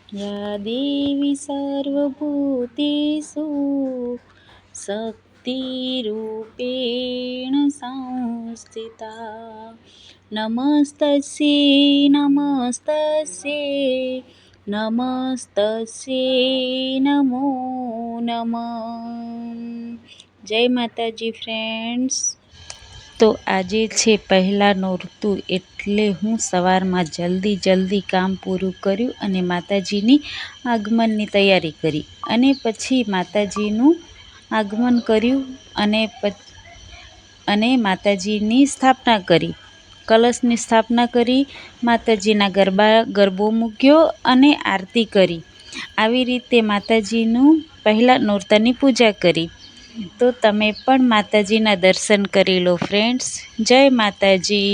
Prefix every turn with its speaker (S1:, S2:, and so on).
S1: या देवी सर्वभूतेषु शक्तिरूपेण संस्थिता नमस्तस्यै नमस्तस्यै नमस्तस्यै नमो नमः। જય માતાજી ફ્રેન્ડ્સ। તો આજે છે પહેલાં નોરતું, એટલે હું સવારમાં જલ્દી કામ પૂરું કર્યું અને માતાજીની આગમનની તૈયારી કરી અને પછી માતાજીનું આગમન કર્યું અને માતાજીની સ્થાપના કરી, કલશની સ્થાપના કરી, માતાજીના ગરબો મૂક્યો અને આરતી કરી। આવી રીતે માતાજીનું પહેલાં નોરતાની પૂજા કરી। તો તમે પણ માતાજીના દર્શન કરી લો ફ્રેન્ડ્સ। જય માતાજી।